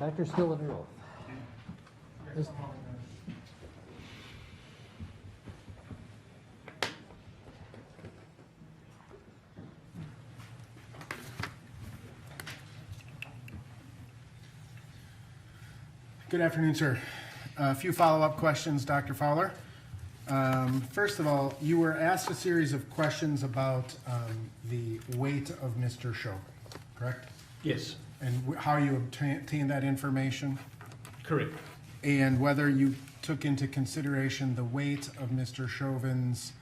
Doctor, still under oath. Good afternoon, sir. A few follow-up questions, Dr. Fowler. First of all, you were asked a series of questions about the weight of Mr. Chauvin, correct? Yes, And how you obtained that information, correct. and whether you took into consideration the weight of Mr. Chauvin's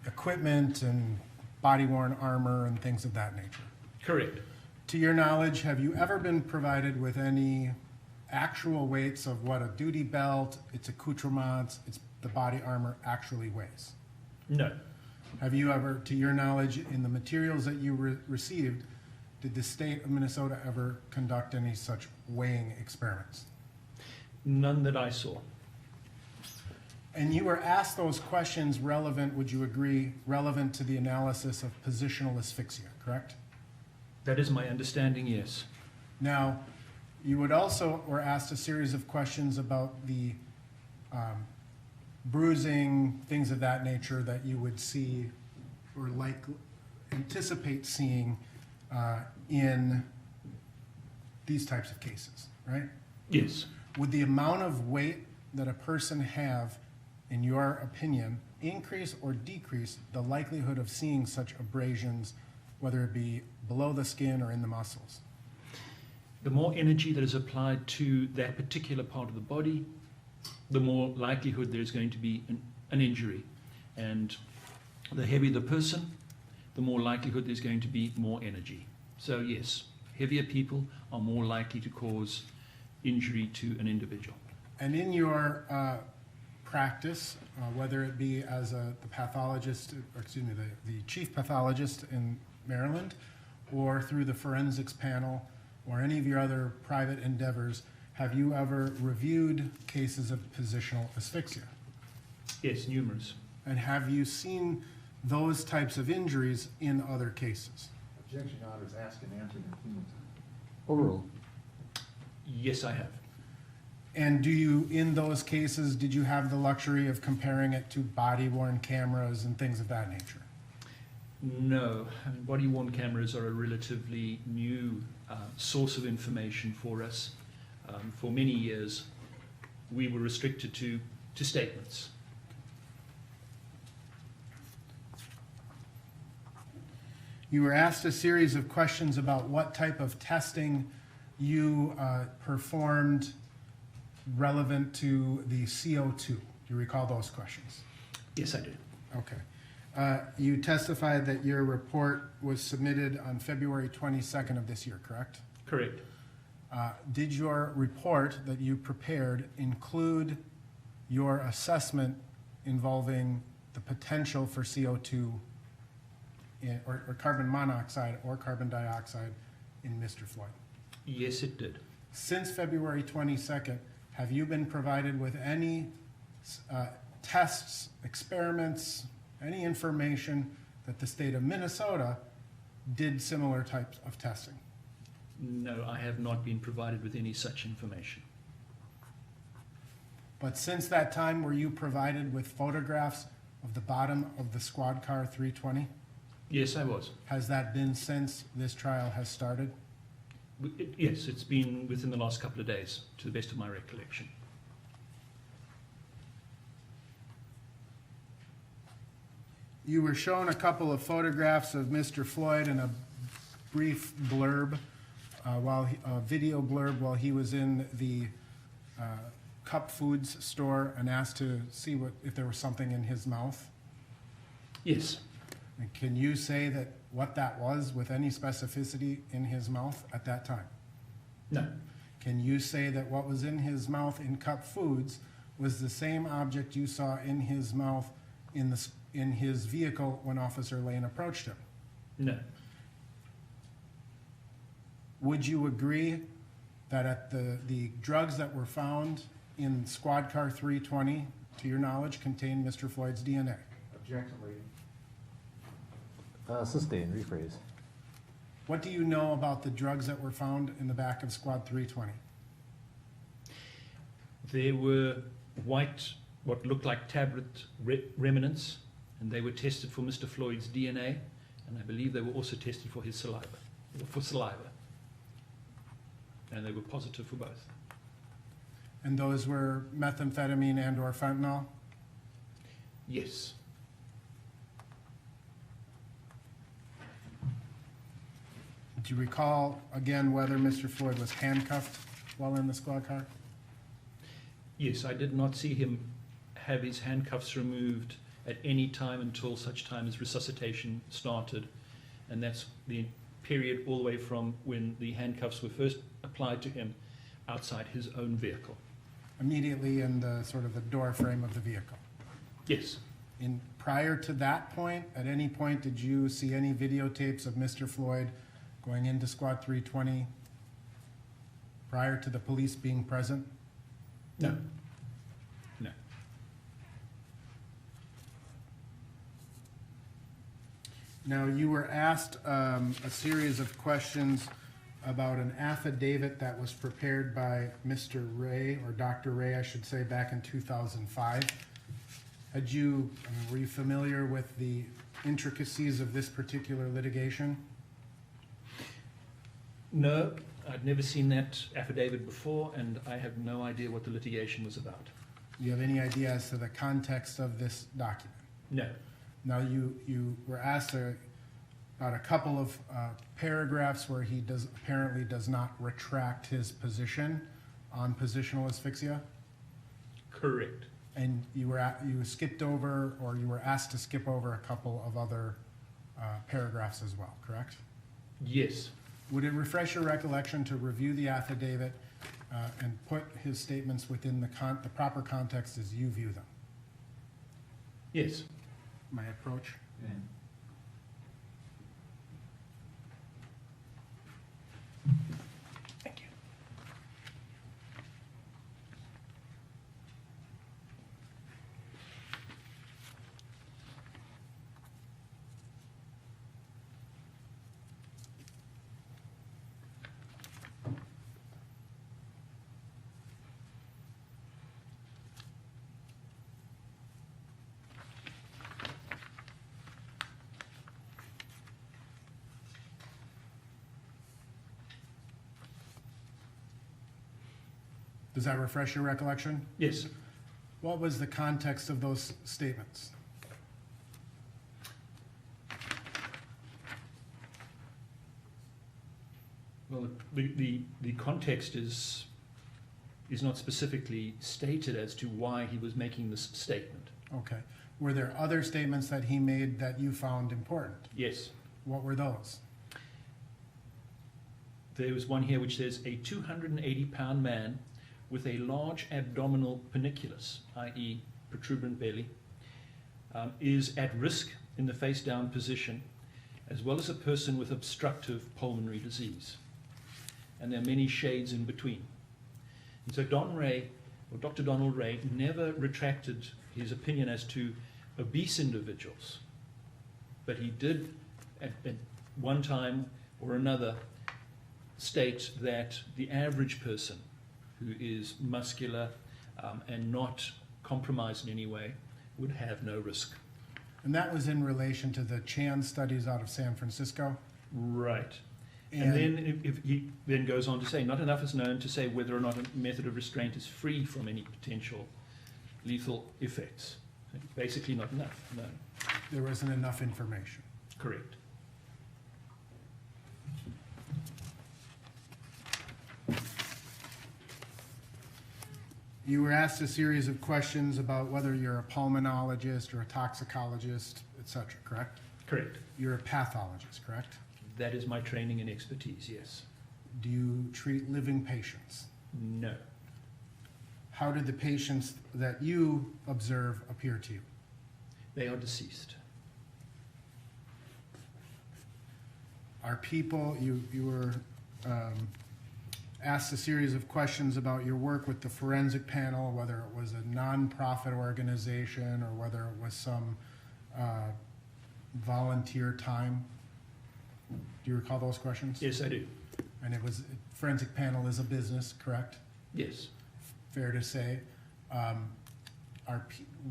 equipment and body-worn armor and things of that nature. Correct. To your knowledge, have you ever been provided with any actual weights of what a duty belt, its accoutrements, its the body armor actually weighs? No, Have you ever, to your knowledge, in the materials that you received, did the state of Minnesota ever conduct any such weighing experiments? none that I saw. And you were asked those questions relevant, would you agree, relevant to the analysis of positional asphyxia, correct? That is my understanding, yes. Now, you would also were asked a series of questions about the bruising, things of that nature that you would see or anticipate seeing in these types of cases, right? Yes, Would the amount of weight that a person have, in your opinion, increase or decrease the likelihood of seeing such abrasions, whether it be below the skin or in the muscles? the more energy that is applied to that particular part of the body, the more likelihood there's going to be an injury. And the heavier the person, the more likelihood there's going to be more energy. So yes, heavier people are more likely to cause injury to an individual. And in your practice, whether it be as the pathologist, or excuse me, the chief pathologist in Maryland, or through the forensics panel, or any of your other private endeavors, have you ever reviewed cases of positional asphyxia? Yes, numerous. And have you seen those types of injuries in other cases? Objection, Your Honor, is asked and answered in human time. Overruled. Yes, I have. And do you, in those cases, did you have the luxury of comparing it to body-worn cameras and things of that nature? No, I mean, body-worn cameras are a relatively new source of information for us. For many years, we were restricted to statements. You were asked a series of questions about what type of testing you performed relevant to the CO2. Do you recall those questions? Yes, I do. Okay. You testified that your report was submitted on February 22nd of this year, correct? Correct. Did your report that you prepared include your assessment involving the potential for CO2 or carbon monoxide or carbon dioxide in Mr. Floyd? Yes, it did. Since February 22nd, have you been provided with any tests, experiments, any information that the state of Minnesota did similar types of testing? No, I have not been provided with any such information. But since that time, were you provided with photographs of the bottom of the squad car 320? Yes, I was. Has that been since this trial has started? Yes, it's been within the last couple of days, to the best of my recollection. You were shown a couple of photographs of Mr. Floyd and a brief blurb, a video blurb while he was in the Cup Foods store and asked to see if there was something in his mouth. Yes. And can you say that what that was with any specificity in his mouth at that time? No. Can you say that what was in his mouth in Cup Foods was the same object you saw in his mouth in his vehicle when Officer Lane approached him? No. Would you agree that at the drugs that were found in Squad Car 320, to your knowledge, contained Mr. Floyd's DNA? Objection, lady. Sustain, rephrase. What do you know about the drugs that were found in the back of Squad 320? There were white, what looked like tablet remnants, and they were tested for Mr. Floyd's DNA, and I believe they were also tested for his saliva, and they were positive for both. And those were methamphetamine and or fentanyl? Yes. Do you recall, again, whether Mr. Floyd was handcuffed while in the squad car? Yes, I did not see him have his handcuffs removed at any time until such time as resuscitation started, and that's the period all the way from when the handcuffs were first applied to him outside his own vehicle. Immediately in the sort of the door frame of the vehicle? Yes. Prior to that point, at any point, did you see any videotapes of Mr. Floyd going into Squad 320 prior to the police being present? No. No. Now, you were asked a series of questions about an affidavit that was prepared by Mr. Ray, or Dr. Ray, I should say, back in 2005. Were you familiar with the intricacies of this particular litigation? No, I'd never seen that affidavit before, and I have no idea what the litigation was about. Do you have any idea as to the context of this document? No. Now, you were asked about a couple of paragraphs where he apparently does not retract his position on positional asphyxia, Correct. and you skipped over, or you were asked to skip over a couple of other paragraphs as well, correct? Yes. Would it refresh your recollection to review the affidavit and put his statements within the proper context as you view them? Yes. My approach? And Thank you. Does that refresh your recollection? Yes. What was the context of those statements? Well, the context is not specifically stated as to why he was making this statement. Okay. Were there other statements that he made that you found important? Yes. What were those? There was one here which says, a 280-pound man with a large abdominal panniculus, i.e. protuberant belly, is at risk in the face-down position, as well as a person with obstructive pulmonary disease. And there are many shades in between. And so Dr. Donald Ray never retracted his opinion as to obese individuals, but he did at one time or another state that the average person who is muscular and not compromised in any way would have no risk. And that was in relation to the Chan studies out of San Francisco? Right. And then if he then goes on to say, not enough is known to say whether or not a method of restraint is free from any potential lethal effects. Basically not enough, no. There wasn't enough information. Correct. You were asked a series of questions about whether you're a pulmonologist or a toxicologist, etc., correct? Correct. You're a pathologist, correct? That is my training and expertise, yes. Do you treat living patients? No. How did the patients that you observe appear to you? They are deceased. Are people, you were asked a series of questions about your work with the forensic panel, whether it was a nonprofit organization or whether it was some volunteer time. Do you recall those questions? Yes, I do. And it was, forensic panel is a business, correct? Yes. Fair to say.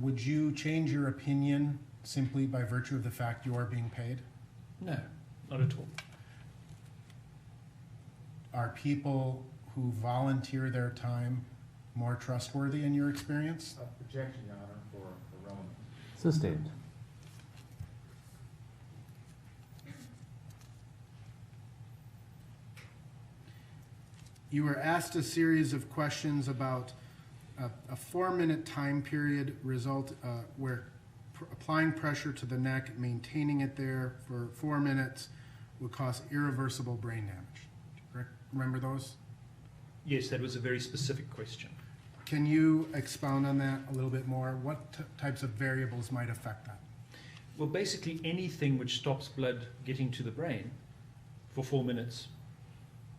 Would you change your opinion simply by virtue of the fact you are being paid? No, not at all. Are people who volunteer their time more trustworthy in your experience? Objection, Your Honor, for relevance. Sustained. You were asked a series of questions about a 4-minute time period where applying pressure to the neck, maintaining it there for 4 minutes would cause irreversible brain damage. Remember those? Yes, that was a very specific question. Can you expound on that a little bit more? What types of variables might affect that? Well, basically anything which stops blood getting to the brain for 4 minutes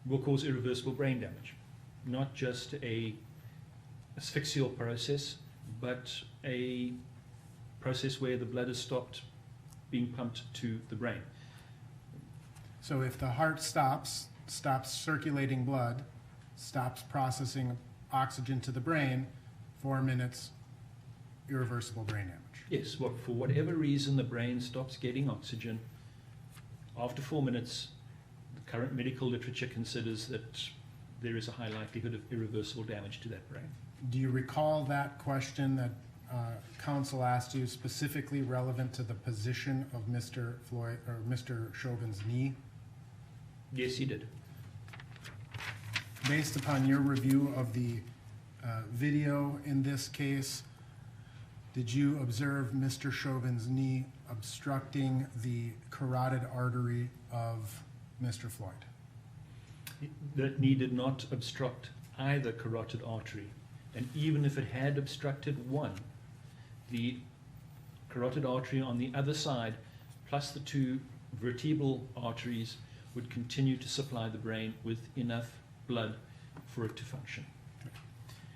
will cause irreversible brain damage. Not just a asphyxial process, but a process where the blood has stopped being pumped to the brain. So if the heart stops circulating blood, stops processing oxygen to the brain, 4 minutes, irreversible brain damage. Yes, for whatever reason the brain stops getting oxygen, after 4 minutes, the current medical literature considers that there is a high likelihood of irreversible damage to that brain. Do you recall that question that counsel asked you specifically relevant to the position of Mr. Floyd or Mr. Chauvin's knee? Yes, he did. Based upon your review of the video in this case, did you observe Mr. Chauvin's knee obstructing the carotid artery of Mr. Floyd? That knee did not obstruct either carotid artery, and even if it had obstructed one, the carotid artery on the other side plus the 2 vertebral arteries would continue to supply the brain with enough blood for it to function.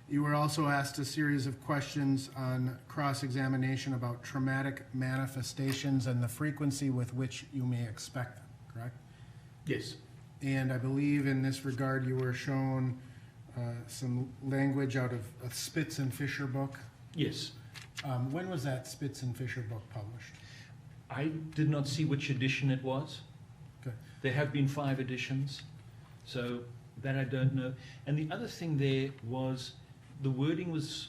You were also asked a series of questions on cross-examination about traumatic manifestations and the frequency with which you may expect them, correct? Yes. And I believe in this regard you were shown some language out of a Spitz and Fisher book. Yes. When was that Spitz and Fisher book published? I did not see which edition it was. Okay. There have been 5 editions, so that I don't know. And the other thing there was the wording was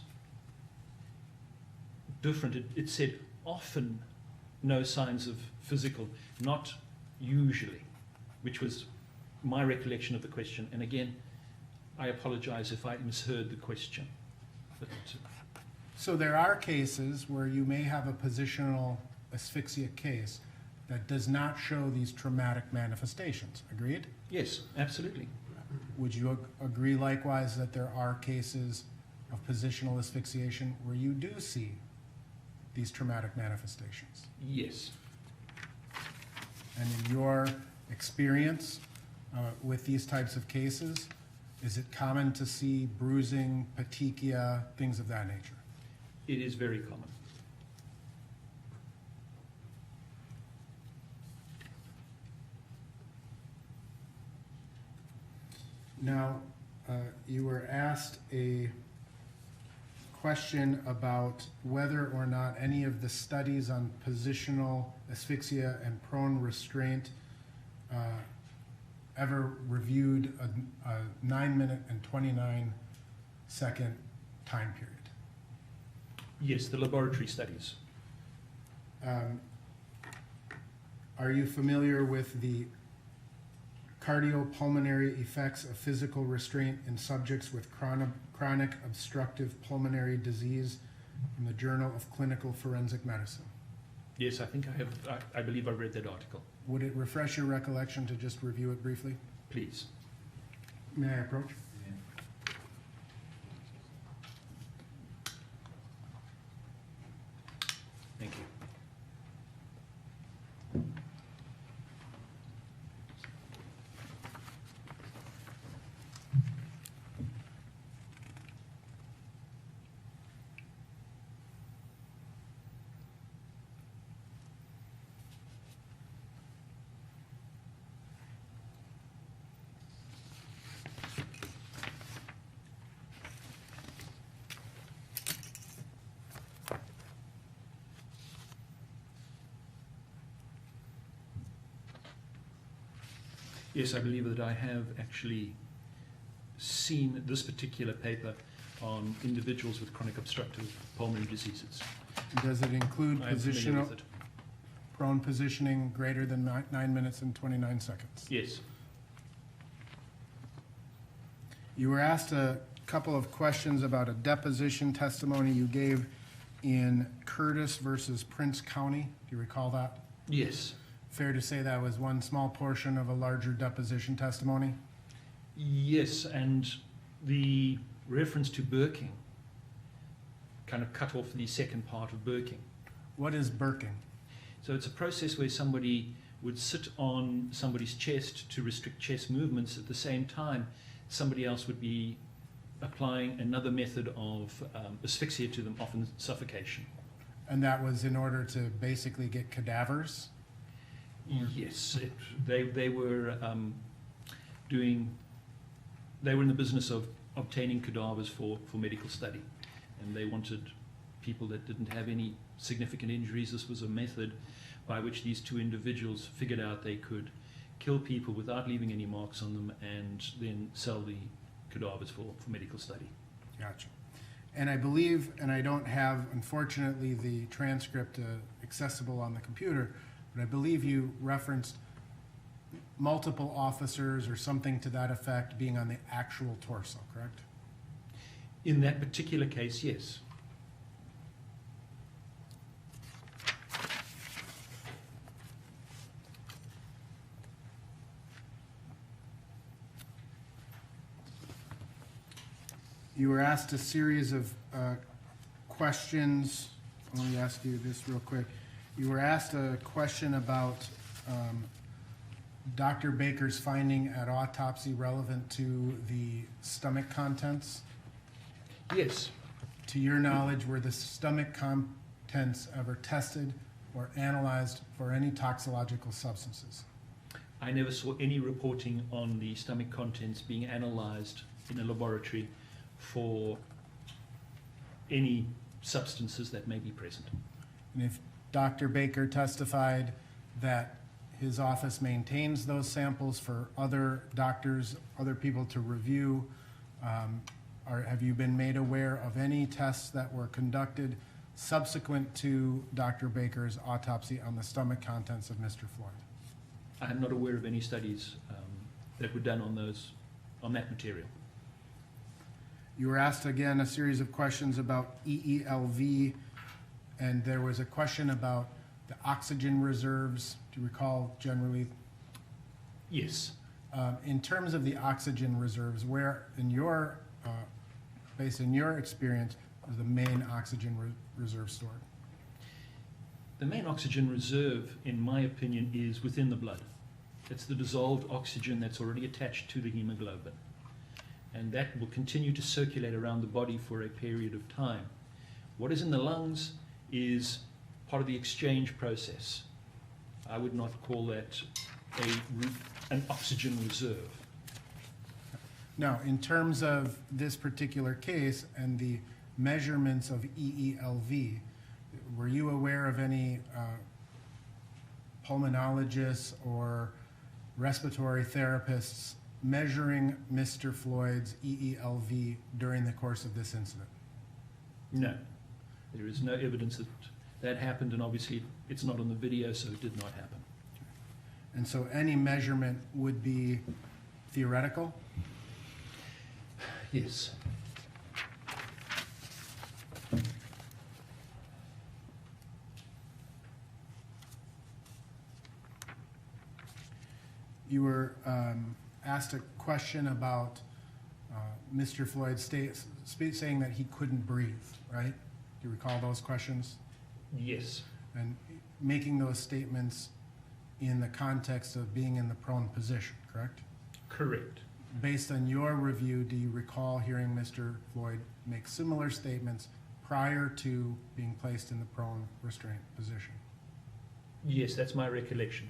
different. It said often no signs of physical, not usually, which was my recollection of the question. And again, I apologize if I misheard the question. But, So there are cases where you may have a positional asphyxia case that does not show these traumatic manifestations. Agreed? yes, absolutely. Would you agree likewise that there are cases of positional asphyxiation where you do see these traumatic manifestations? Yes. And in your experience with these types of cases, is it common to see bruising, petechia, things of that nature? It is very common. Now, you were asked a question about whether or not any of the studies on positional asphyxia and prone restraint ever reviewed a 9-minute and 29-second time period. Yes, the laboratory studies. Are you familiar with the cardiopulmonary effects of physical restraint in subjects with chronic obstructive pulmonary disease in the Journal of Clinical Forensic Medicine? Yes, I think I have. I believe I read that article. Would it refresh your recollection to just review it briefly? Please. May I approach? Thank you. Yes, I believe that I have actually seen this particular paper on individuals with chronic obstructive pulmonary diseases. Does it include I am familiar with it. prone positioning greater than 9 minutes and 29 seconds? Yes. You were asked a couple of questions about a deposition testimony you gave in Curtis versus Prince County. Do you recall that? Yes. Fair to say that was one small portion of a larger deposition testimony? Yes, and the reference to burking kind of cut off the second part of burking. What is burking? So it's a process where somebody would sit on somebody's chest to restrict chest movements. At the same time, somebody else would be applying another method of asphyxia to them, often suffocation. And that was in order to basically get cadavers? Yes, they were they were in the business of obtaining cadavers for medical study, and they wanted people that didn't have any significant injuries. This was a method by which these two individuals figured out they could kill people without leaving any marks on them and then sell the cadavers for medical study. Gotcha. And I believe, and I don't have, unfortunately, the transcript accessible on the computer, but I believe you referenced multiple officers or something to that effect being on the actual torso, correct? In that particular case, yes. You were asked a series of questions. Let me ask you this real quick. You were asked a question about Dr. Baker's finding at autopsy relevant to the stomach contents. Yes. To your knowledge, were the stomach contents ever tested or analyzed for any toxicological substances? I never saw any reporting on the stomach contents being analyzed in a laboratory for any substances that may be present. And if Dr. Baker testified that his office maintains those samples for other doctors, other people to review, have you been made aware of any tests that were conducted subsequent to Dr. Baker's autopsy on the stomach contents of Mr. Floyd? I am not aware of any studies that were done on that material. You were asked again a series of questions about EELV, and there was a question about the oxygen reserves. Do you recall generally? Yes. In terms of the oxygen reserves, where in your, based on your experience, is the main oxygen reserve stored? The main oxygen reserve, in my opinion, is within the blood. It's the dissolved oxygen that's already attached to the hemoglobin. And that will continue to circulate around the body for a period of time. What is in the lungs is part of the exchange process. I would not call that an oxygen reserve. Now, in terms of this particular case and the measurements of EELV, were you aware of any pulmonologists or respiratory therapists measuring Mr. Floyd's EELV during the course of this incident? No. There is no evidence that that happened, and obviously it's not on the video, so it did not happen. And so any measurement would be theoretical? Yes. You were asked a question about Mr. Floyd saying that he couldn't breathe, right? Do you recall those questions? Yes. And making those statements in the context of being in the prone position, correct? Correct. Based on your review, do you recall hearing Mr. Floyd make similar statements prior to being placed in the prone restraint position? Yes, that's my recollection.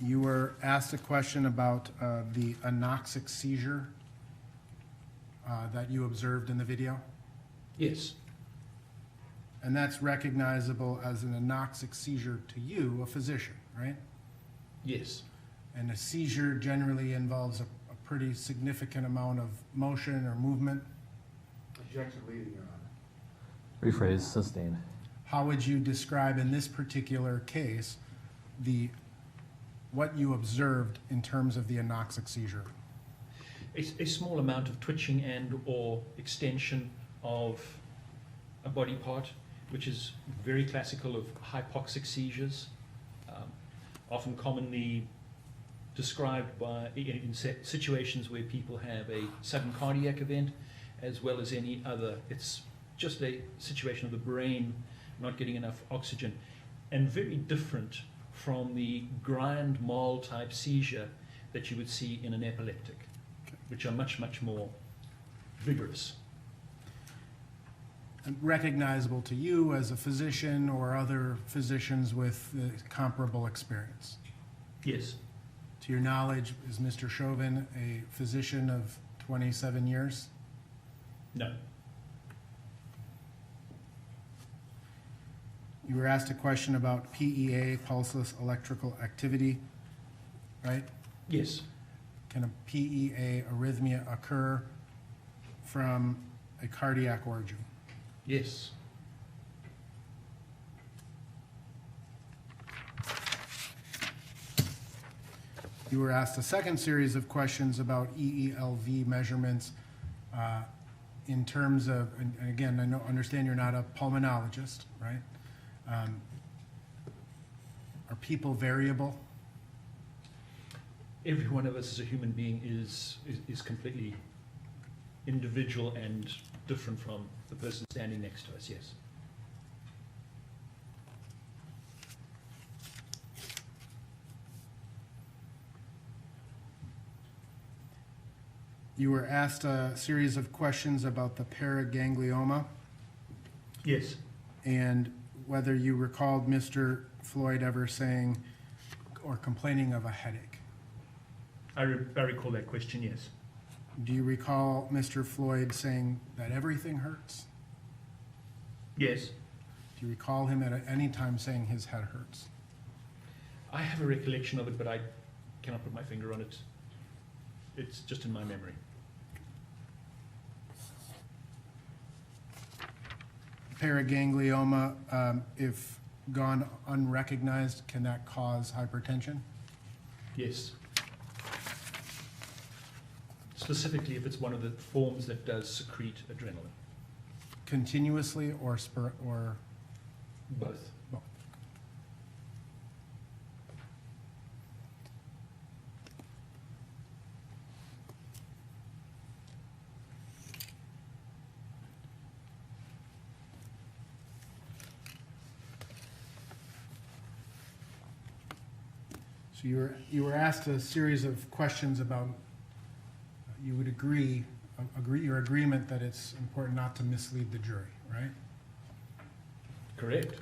You were asked a question about the anoxic seizure that you observed in the video. Yes. And that's recognizable as an anoxic seizure to you, a physician, right? Yes. And a seizure generally involves a pretty significant amount of motion or movement. Objection leading, Your Honor. Rephrase, sustained. How would you describe in this particular case what you observed in terms of the anoxic seizure? A small amount of twitching and or extension of a body part, which is very classical of hypoxic seizures, often commonly described in situations where people have a sudden cardiac event, as well as any other. It's just a situation of the brain not getting enough oxygen, and very different from the grand mal type seizure that you would see in an epileptic, which are much, much more vigorous. And recognizable to you as a physician or other physicians with comparable experience? Yes. To your knowledge, is Mr. Chauvin a physician of 27 years? No. You were asked a question about PEA, pulseless electrical activity, right? Yes. Can a PEA arrhythmia occur from a cardiac origin? Yes. You were asked a second series of questions about EELV measurements in terms of, and again, I understand you're not a pulmonologist, right? Are people variable? Every one of us as a human being is completely individual and different from the person standing next to us, yes. You were asked a series of questions about the paraganglioma Yes. and whether you recalled Mr. Floyd ever saying or complaining of a headache. I recall that question, yes. Do you recall Mr. Floyd saying that everything hurts? Yes. Do you recall him at any time saying his head hurts? I have a recollection of it, but I cannot put my finger on it. It's just in my memory. Paraganglioma, if gone unrecognized, can that cause hypertension? Yes. Specifically if it's one of the forms that does secrete adrenaline. Continuously or Both. both? So you were asked a series of questions about, you would agree your agreement that it's important not to mislead the jury, right? Correct.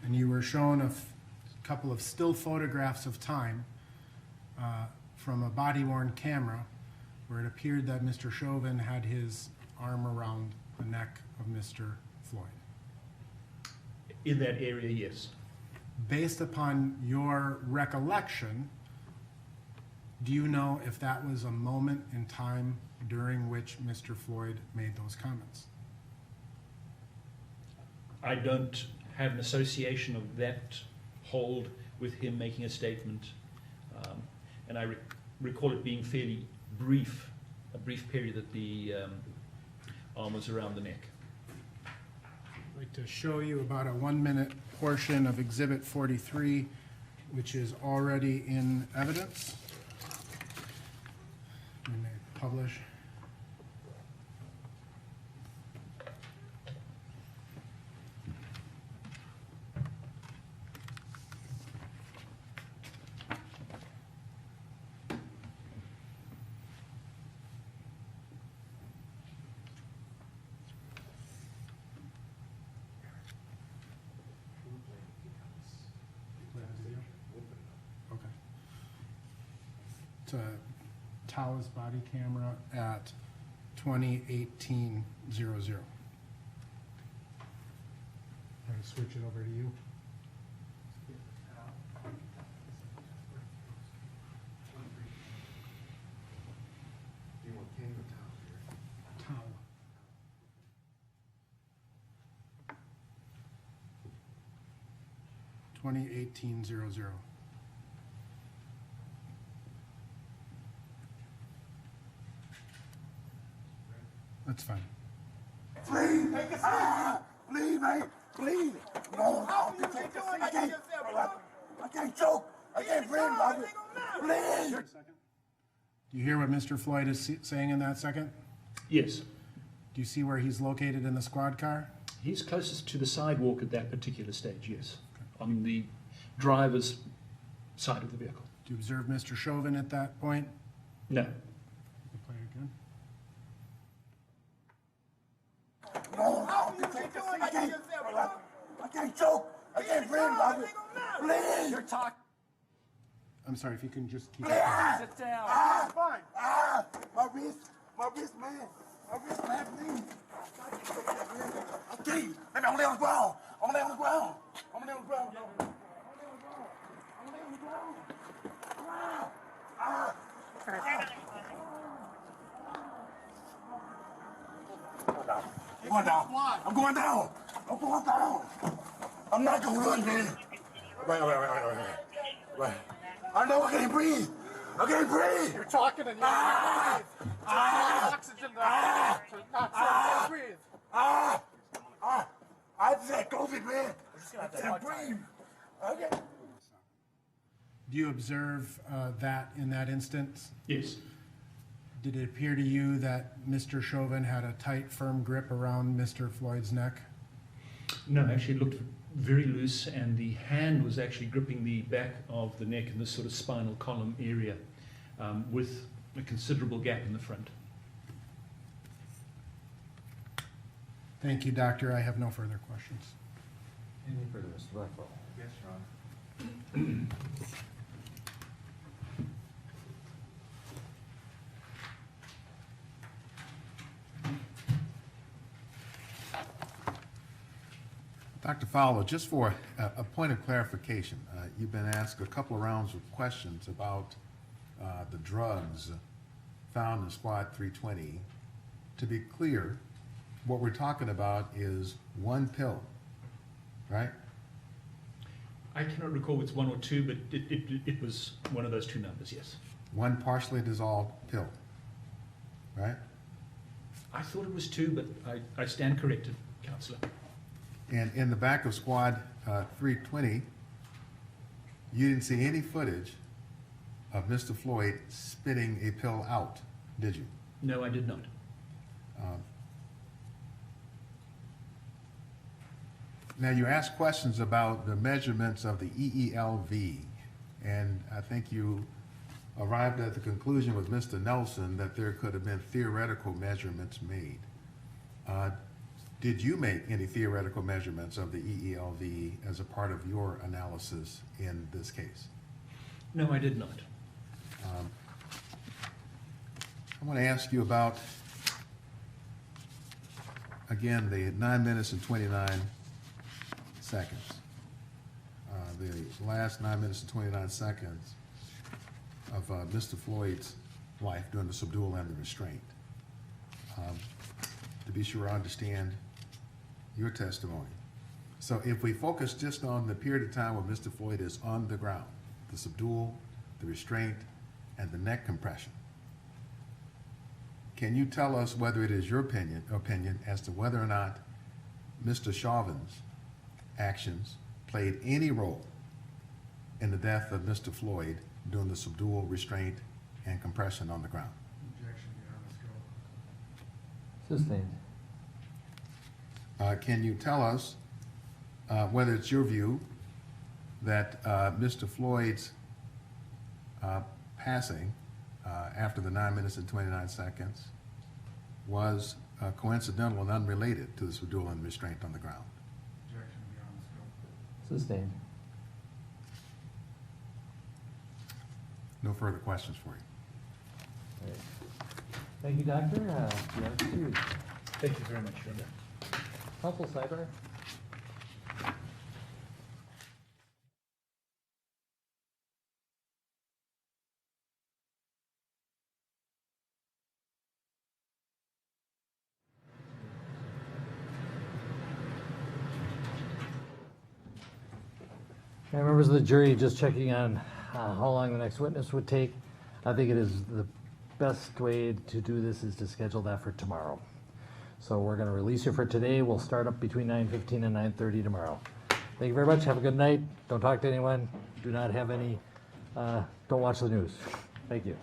And you were shown a couple of still photographs of time from a body-worn camera where it appeared that Mr. Chauvin had his arm around the neck of Mr. Floyd. In that area, yes. Based upon your recollection, do you know if that was a moment in time during which Mr. Floyd made those comments? I don't have an association of that hold with him making a statement, and I recall it being fairly brief, a brief period that the arm was around the neck. I'd like to show you about a 1-minute portion of Exhibit 43, which is already in evidence. We may publish. Okay. It's a Tao's body camera at 2018-00. I switch it over to you? Do you want cane or towel here? Towel. $2018.00. That's fine. Please, please, mate, please. No, I can't choke. I can't breathe, Bobby. Please. Do you hear what Mr. Floyd is saying in that second? Yes. Do you see where he's located in the squad car? He's closest to the sidewalk at that particular stage, yes. On the driver's side of the vehicle. Do you observe Mr. Chauvin at that point? No. Play it again. No, I can't choke. I can't breathe, Bobby. Please. You're talking. I'm sorry, if you can just keep Sit it. down. Fine. My wrist, man. My wrist, man, please. Okay, I'm gonna lay on the ground. I'm gonna lay on the ground. I'm going down. I'm not gonna run, man. Right. I know I can't breathe. You're talking and you're not breathe. Oxygen to not breathe. I just had COVID, man. I can't breathe. Okay. Do you observe that in that instance? Yes. Did it appear to you that Mr. Chauvin had a tight, firm grip around Mr. Floyd's neck? No, actually it looked very loose, and the hand was actually gripping the back of the neck in this sort of spinal column area, with a considerable gap in the front. Thank you, Doctor. I have no further questions. Any further, Mr. Blackwell? Yes, Your Honor. Dr. Fowler, just for a point of clarification, you've been asked a couple of rounds of questions about the drugs found in Squad 320. To be clear, what we're talking about is one pill, right? I cannot recall if it's one or two, but it was one of those two numbers, yes. One partially dissolved pill, right? I thought it was two, but I stand corrected, Councillor. And in the back of Squad 320, you didn't see any footage of Mr. Floyd spitting a pill out, did you? No, I did not. Now, you asked questions about the measurements of the EELV, and I think you arrived at the conclusion with Mr. Nelson that there could have been theoretical measurements made. Did you make any theoretical measurements of the EELV as a part of your analysis in this case? No, I did not. I want to ask you about, again, the 9 minutes and 29 seconds. The last 9 minutes and 29 seconds of Mr. Floyd's life during the subdual and the restraint. To be sure I understand your testimony. So if we focus just on the period of time when Mr. Floyd is on the ground, the subdual, the restraint, and the neck compression, can you tell us whether it is your opinion as to whether or not Mr. Chauvin's actions played any role in the death of Mr. Floyd during the subdual, restraint, and compression on the ground? Objection, Your Honor. Sustained. Can you tell us whether it's your view that Mr. Floyd's passing after the 9 minutes and 29 seconds was coincidental and unrelated to the subdual and restraint on the ground? Objection, Your Honor. Sustained. No further questions for you. All right. Thank you, Doctor. You are excused. Thank you very much, Your Honor. Counsel sidebar? And members of the jury, just checking on how long the next witness would take. I think it is the best way to do this is to schedule that for tomorrow. So we're going to release you for today. We'll start up between 9:15 and 9:30 tomorrow. Thank you very much. Have a good night. Don't talk to anyone. Do not have any, don't watch the news. Thank you.